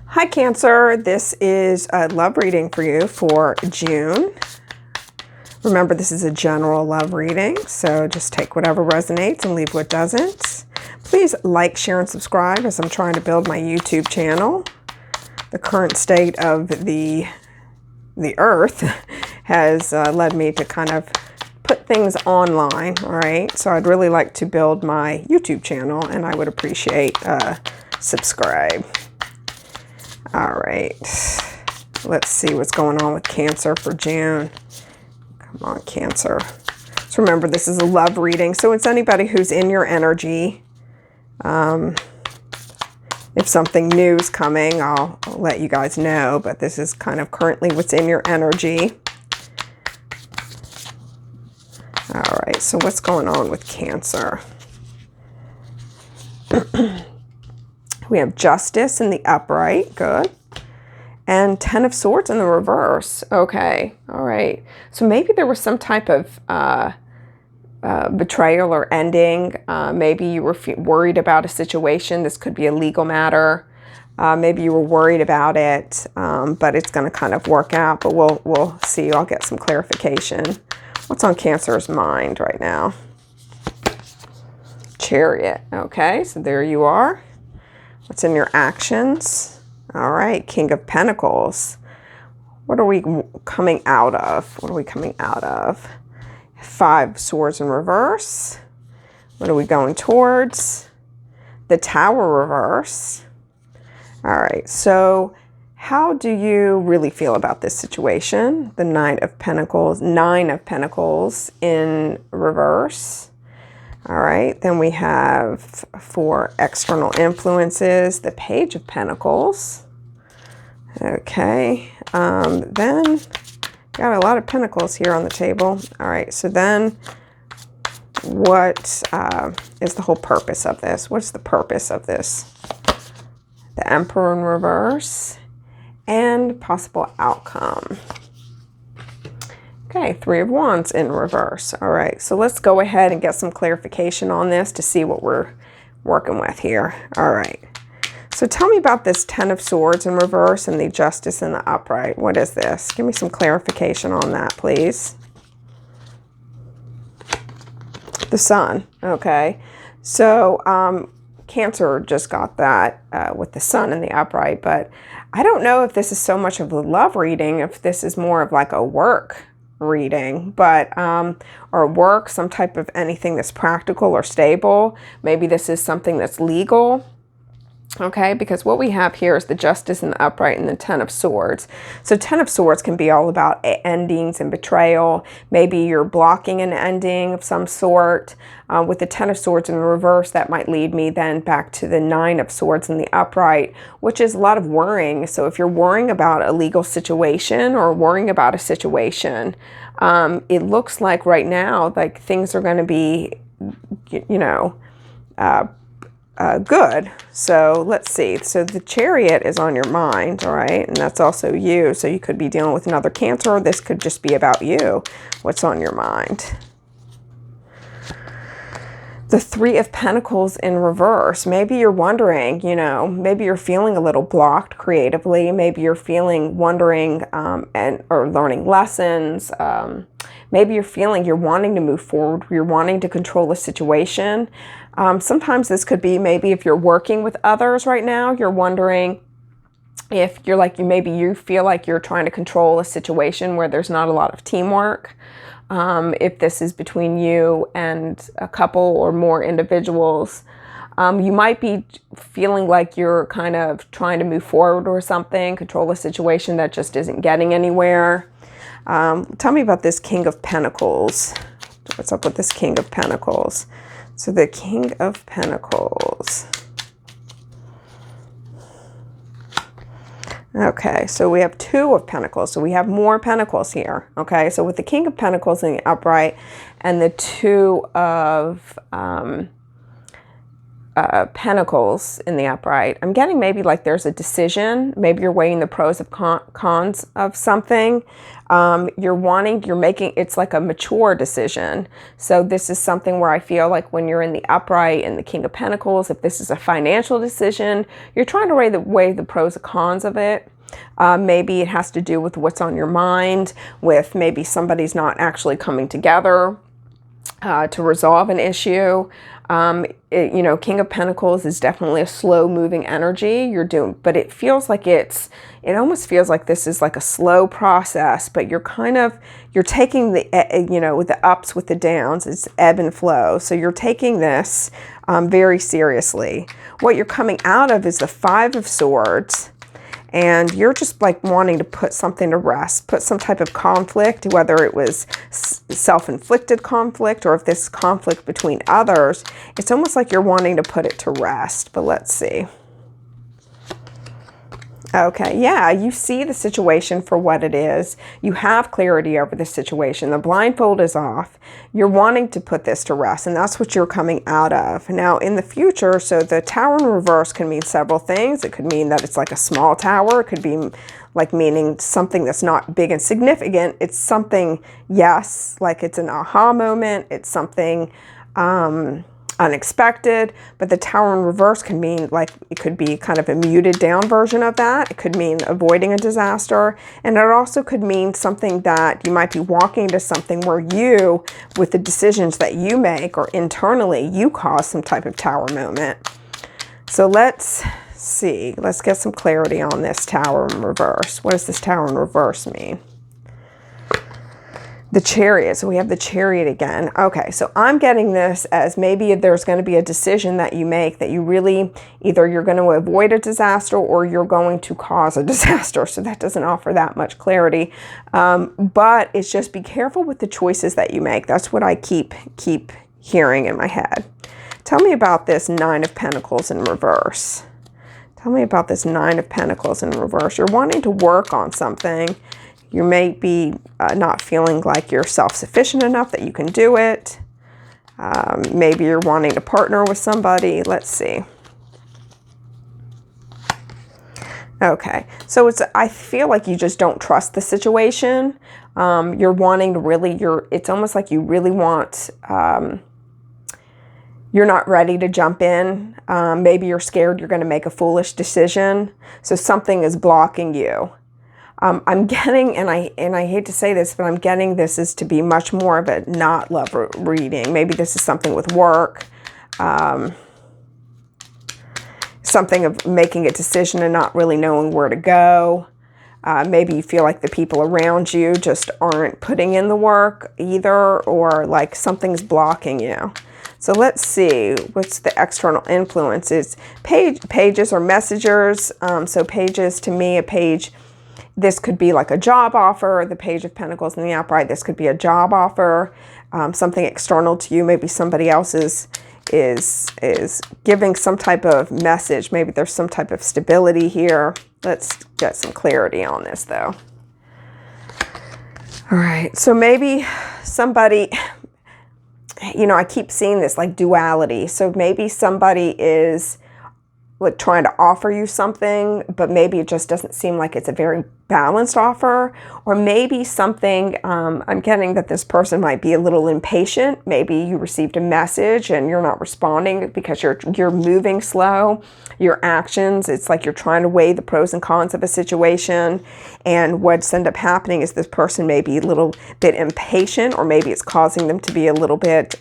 Hi Cancer, this is a love reading for you for June. Remember, this is a general love reading, so just take whatever resonates and leave what doesn't. Please like, share, and subscribe as I'm trying to build my YouTube channel. The current state of the earth has led me to kind of put things online, all right? So I'd really like to build my YouTube channel, and I would appreciate subscribe. All right, let's see what's going on with Cancer for June. Come on, Cancer. So remember, this is a love reading, so it's anybody who's in your energy. If something new is coming, I'll let you guys know, but this is kind of currently what's in your energy. All right, so what's going on with Cancer? We have Justice in the upright, good. And Ten of Swords in the reverse, okay, all right. So maybe there was some type of betrayal or ending. Maybe you were worried about a situation. This could be a legal matter. Maybe you were worried about it, but it's going to kind of work out. But we'll see. I'll get some clarification. What's on Cancer's mind right now? Chariot. Okay, so there you are. What's in your actions? All right, King of Pentacles. What are we coming out of? What are we coming out of? Five Swords in reverse. What are we going towards? The Tower reverse. All right, so how do you really feel about this situation? The Nine of Pentacles in reverse. All right, then we have for external influences, the Page of Pentacles. Okay, then got a lot of pentacles here on the table. All right, so then what is the whole purpose of this? What's the purpose of this? The Emperor in reverse and possible outcome. Okay, Three of Wands in reverse. All right, so let's go ahead and get some clarification on this to see what we're working with here. All right, so tell me about this Ten of Swords in reverse and the Justice in the upright. What is this? Give me some clarification on that, please. The Sun, okay. So Cancer just got that with the Sun in the upright, but I don't know if this is so much of a love reading, if this is more of like a work reading, but or work, some type of anything that's practical or stable. Maybe this is something that's legal. Okay, because what we have here is the Justice in the upright and the Ten of Swords. So Ten of Swords can be all about endings and betrayal. Maybe you're blocking an ending of some sort. With the Ten of Swords in the reverse, that might lead me then back to the Nine of Swords in the upright, which is a lot of worrying. So if you're worrying about a legal situation or worrying about a situation, it looks like right now, like things are going to be, you know, good. So let's see. So the Chariot is on your mind, all right? And that's also you. So you could be dealing with another Cancer, or this could just be about you. What's on your mind? The Three of Pentacles in reverse. Maybe you're wondering, you know, maybe you're feeling a little blocked creatively. Maybe you're wondering or learning lessons. Maybe you're feeling you're wanting to move forward. You're wanting to control a situation. Sometimes this could be maybe if you're working with others right now, you're wondering if you're like, maybe you feel like you're trying to control a situation where there's not a lot of teamwork. If this is between you and a couple or more individuals, you might be feeling like you're kind of trying to move forward or something, control a situation that just isn't getting anywhere. Tell me about this King of Pentacles. What's up with this King of Pentacles? So the King of Pentacles. Okay, so we have Two of Pentacles. So we have more Pentacles here. Okay, so with the King of Pentacles in the upright and the Two of Pentacles in the upright, I'm getting maybe like there's a decision. Maybe you're weighing the pros and cons of something. You're making, it's like a mature decision. So this is something where I feel like when you're in the upright and the King of Pentacles, if this is a financial decision, you're trying to weigh the pros and cons of it. Maybe it has to do with what's on your mind, with maybe somebody's not actually coming together to resolve an issue. You know, King of Pentacles is definitely a slow moving energy but it feels like it almost feels like this is like a slow process, but you're taking the, you know, with the ups, with the downs, it's ebb and flow. So you're taking this very seriously. What you're coming out of is the Five of Swords. And you're just like wanting to put something to rest, put some type of conflict, whether it was self-inflicted conflict or if this conflict between others, it's almost like you're wanting to put it to rest. But let's see. Okay, yeah, you see the situation for what it is. You have clarity over the situation. The blindfold is off. You're wanting to put this to rest, and that's what you're coming out of. Now, in the future, so the Tower in reverse can mean several things. It could mean that it's like a small tower. It could be like meaning something that's not big and significant. It's something, yes, like it's an aha moment. It's something unexpected, but the Tower in reverse can mean like it could be kind of a muted down version of that. It could mean avoiding a disaster, and it also could mean something that you might be walking to something where you, with the decisions that you make or internally, you cause some type of tower moment. So let's see, let's get some clarity on this Tower in reverse. What does this Tower in reverse mean? The Chariot. So we have the Chariot again. Okay, so I'm getting this as maybe there's going to be a decision that you make that you really, either you're going to avoid a disaster or you're going to cause a disaster. So that doesn't offer that much clarity. But it's just be careful with the choices that you make. That's what I keep hearing in my head. Tell me about this Nine of Pentacles in reverse. Tell me about this Nine of Pentacles in reverse. You're wanting to work on something. You may be not feeling like you're self-sufficient enough that you can do it. Maybe you're wanting to partner with somebody. Let's see. Okay, so I feel like you just don't trust the situation. You're wanting to really, it's almost like you really want, you're not ready to jump in. Maybe you're scared you're going to make a foolish decision. So something is blocking you. I'm getting, and I hate to say this, but I'm getting this is to be much more of a not love reading. Maybe this is something with work, something of making a decision and not really knowing where to go. Maybe you feel like the people around you just aren't putting in the work either, or like something's blocking you. So let's see, what's the external influences? Pages or messengers. So pages, to me, a page, this could be like a job offer, the Page of Pentacles in the upright. This could be a job offer, something external to you. Maybe somebody else is giving some type of message. Maybe there's some type of stability here. Let's get some clarity on this though. All right, so maybe somebody, you know, I keep seeing this like duality. So maybe somebody is like trying to offer you something, but maybe it just doesn't seem like it's a very balanced offer. Or maybe something, I'm getting that this person might be a little impatient. Maybe you received a message and you're not responding because you're moving slow. Your actions, it's like you're trying to weigh the pros and cons of a situation. And what's ended up happening is this person may be a little bit impatient, or maybe it's causing them to be a little bit,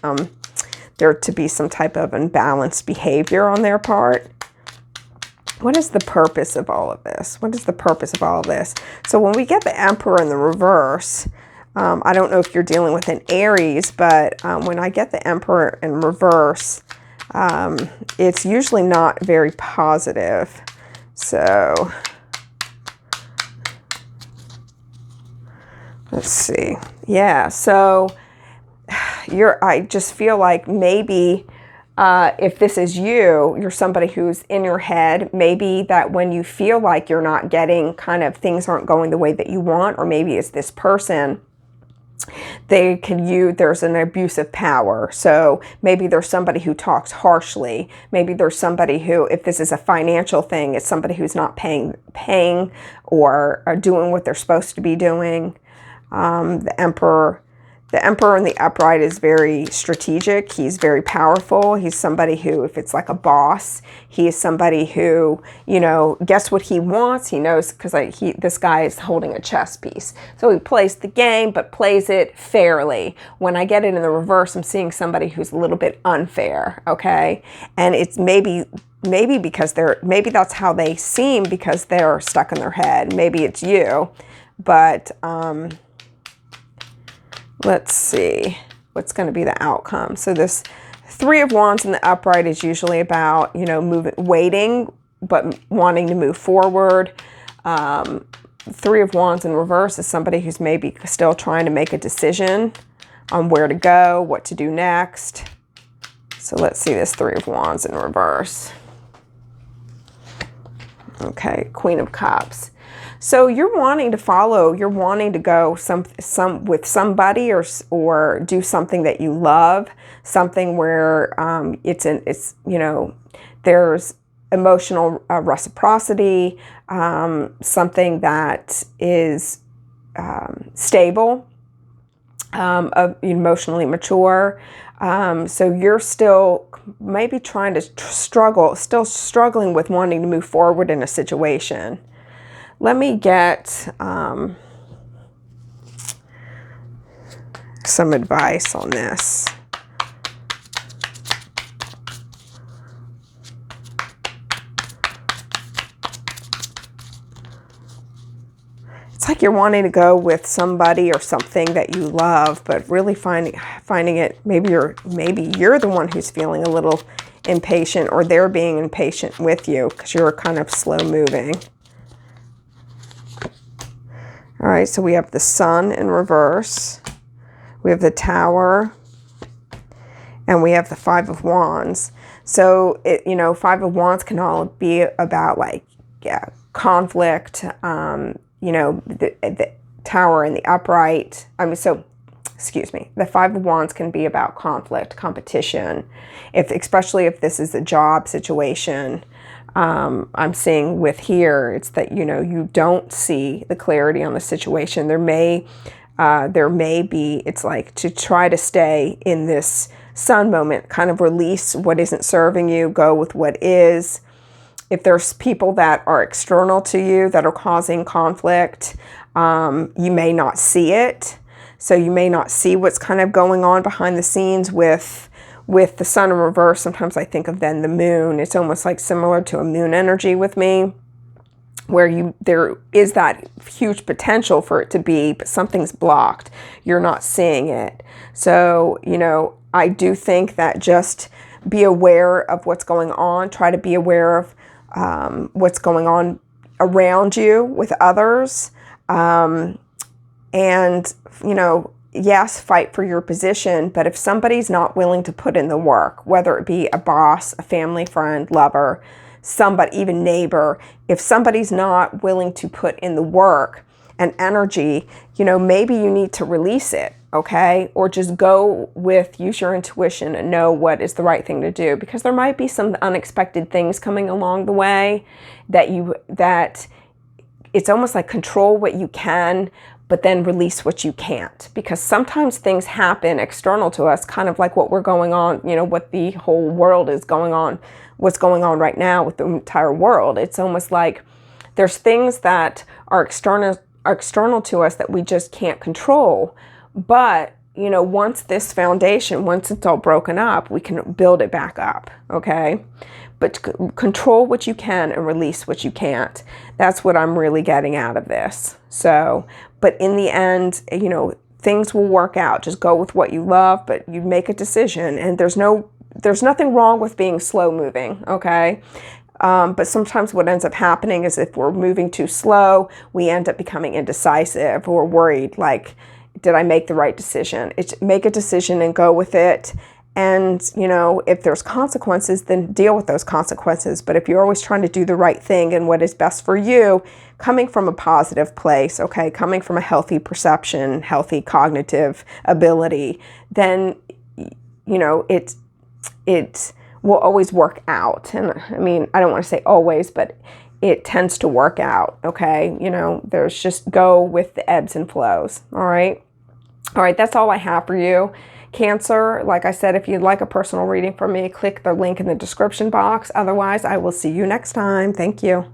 there to be some type of unbalanced behavior on their part. What is the purpose of all of this? What is the purpose of all of this? So when we get the Emperor in the reverse, I don't know if you're dealing with an Aries, but when I get the Emperor in reverse, it's usually not very positive. So let's see. Yeah, so I just feel like maybe if this is you're somebody who's in your head, maybe that when you feel like you're not getting, kind of things aren't going the way that you want, or maybe it's this person, there's an abusive power. So maybe there's somebody who talks harshly. Maybe there's somebody who, if this is a financial thing, it's somebody who's not paying or doing what they're supposed to be doing. The Emperor in the upright is very strategic. He's very powerful. He's somebody who, if it's like a boss, he is somebody who, you know, gets what he wants. He knows, because this guy is holding a chess piece. So he plays the game, but plays it fairly. When I get it in the reverse, I'm seeing somebody who's a little bit unfair, okay? And it's maybe because maybe that's how they seem because they're stuck in their head. Maybe it's you, but, let's see what's going to be the outcome. So this Three of Wands in the upright is usually about, you know, waiting, but wanting to move forward. Three of Wands in reverse is somebody who's maybe still trying to make a decision on where to go, what to do next. So let's see this Three of Wands in reverse. Okay, Queen of Cups. So you're wanting to follow, you're wanting to go with somebody or do something that you love, something where it's you know, there's emotional reciprocity, something that is stable, emotionally mature. So you're still maybe trying to still struggling with wanting to move forward in a situation. Let me get some advice on this. It's like you're wanting to go with somebody or something that you love, but really finding it, maybe you're the one who's feeling a little impatient, or they're being impatient with you because you're kind of slow moving. All right, so we have the Sun in reverse, we have the Tower, and we have the Five of Wands. So, you know, Five of Wands can all be about like conflict, you know, the Tower and the upright. Excuse me, the Five of Wands can be about conflict, competition, especially if this is a job situation. I'm seeing with here, it's that, you know, you don't see the clarity on the situation. There may be, it's like to try to stay in this Sun moment, kind of release what isn't serving you, go with what is. If there's people that are external to you that are causing conflict, you may not see it. So you may not see what's kind of going on behind the scenes with the Sun in reverse. Sometimes I think of then the Moon. It's almost like similar to a moon energy with me, where there is that huge potential for it to be, but something's blocked. You're not seeing it. So, you know, I do think that just be aware of what's going on. Try to be aware of what's going on around you with others. And, you know, yes, fight for your position, but if somebody's not willing to put in the work, whether it be a boss, a family friend, lover, somebody, even neighbor, if somebody's not willing to put in the work and energy, you know, maybe you need to release it, okay? Or just use your intuition and know what is the right thing to do, because there might be some unexpected things coming along the way that it's almost like control what you can, but then release what you can't, because sometimes things happen external to us, kind of like what we're going on, you know, what the whole world is going on, what's going on right now with the entire world. It's almost like there's things that are external to us that we just can't control. But, you know, once it's all broken up, we can build it back up, okay? But control what you can and release what you can't. That's what I'm really getting out of this. So, but in the end, you know, things will work out. Just go with what you love, but you make a decision, and there's nothing wrong with being slow moving, okay? But sometimes what ends up happening is if we're moving too slow, we end up becoming indecisive or worried, like, did I make the right decision? Make a decision and go with it, And, you know, if there's consequences, then deal with those consequences. But if you're always trying to do the right thing and what is best for you, coming from a positive place, okay, coming from a healthy perception, healthy cognitive ability, then, you know, it will always work out. And I mean, I don't want to say always, but it tends to work out, okay? You know, there's just go with the ebbs and flows, all right? All right, that's all I have for you. Cancer, like I said, if you'd like a personal reading from me, click the link in the description box. Otherwise, I will see you next time. Thank you.